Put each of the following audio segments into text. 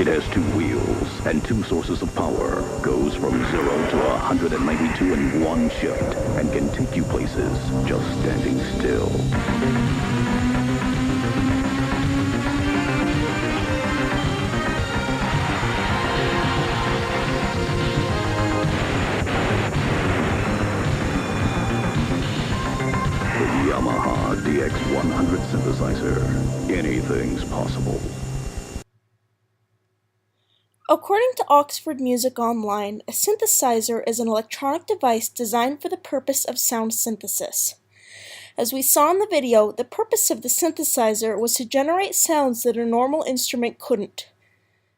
It has two wheels and two sources of power, goes from 0 to 192 in one shift, and can take you places just standing still. Yamaha DX100 synthesizer. Anything's possible. According to Oxford Music Online, a synthesizer is an electronic device designed for the purpose of sound synthesis. As we saw in the video, the purpose of the synthesizer was to generate sounds that a normal instrument couldn't.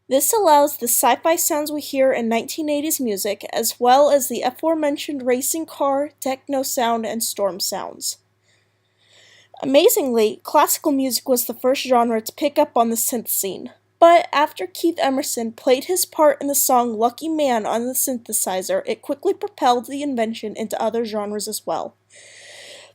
This allows the sci-fi sounds we hear in 1980s music, as well as the aforementioned racing car, techno sound, and storm sounds. Amazingly, classical music was the first genre to pick up on the synth scene, but after Keith Emerson played his part in the song Lucky Man on the synthesizer, it quickly propelled the invention into other genres as well.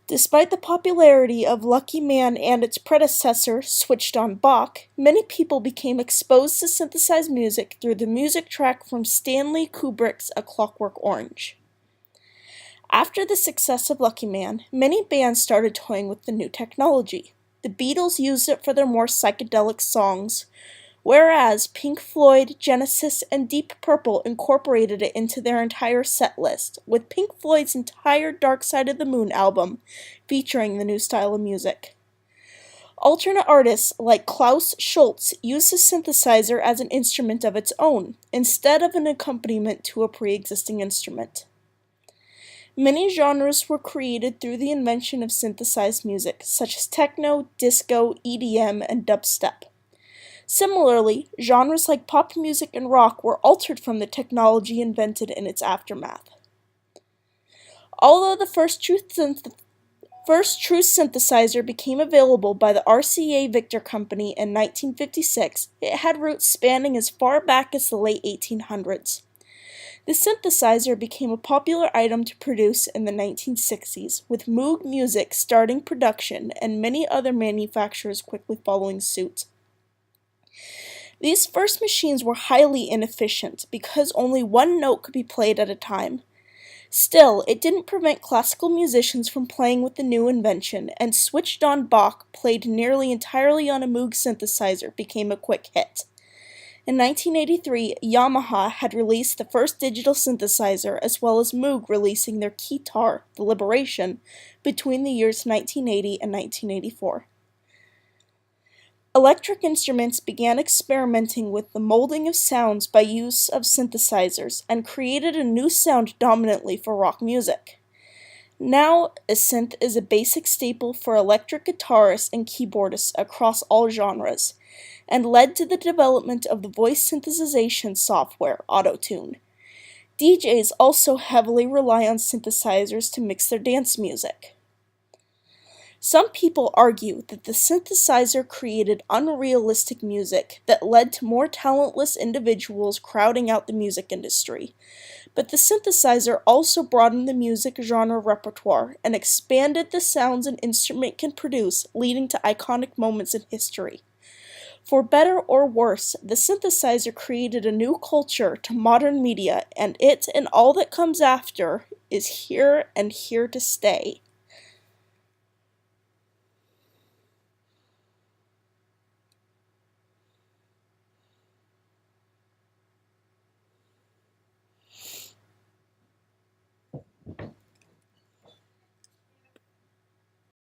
Despite the popularity of Lucky Man and its predecessor, Switched on Bach, many people became exposed to synthesized music through the music track from Stanley Kubrick's A Clockwork Orange. After the success of Lucky Man, many bands started toying with the new technology. The Beatles used it for their more psychedelic songs, whereas Pink Floyd, Genesis, and Deep Purple incorporated it into their entire set list, with Pink Floyd's entire Dark Side of the Moon album featuring the new style of music. Alternate artists like Klaus Schulze used the synthesizer as an instrument of its own, instead of an accompaniment to a pre-existing instrument. Many genres were created through the invention of synthesized music, such as techno, disco, EDM, and dubstep. Similarly, genres like pop music and rock were altered from the technology invented in its aftermath. Although the first true synthesizer became available by the RCA Victor Company in 1956, it had roots spanning as far back as the late 1800s. The synthesizer became a popular item to produce in the 1960s, with Moog Music starting production and many other manufacturers quickly following suit. These first machines were highly inefficient because only one note could be played at a time. Still, it didn't prevent classical musicians from playing with the new invention, and Switched on Bach, played nearly entirely on a Moog synthesizer, became a quick hit. In 1983, Yamaha had released the first digital synthesizer, as well as Moog releasing their keytar, the Liberation, between the years 1980 and 1984. Electric instruments began experimenting with the molding of sounds by use of synthesizers, and created a new sound dominantly for rock music. Now, a synth is a basic staple for electric guitarists and keyboardists across all genres, and led to the development of the voice synthesization software, Auto-Tune. DJs also heavily rely on synthesizers to mix their dance music. Some people argue that the synthesizer created unrealistic music that led to more talentless individuals crowding out the music industry. But the synthesizer also broadened the music genre repertoire and expanded the sounds an instrument can produce, leading to iconic moments in history. For better or worse, the synthesizer created a new culture to modern media, and it and all that comes after is here and here to stay.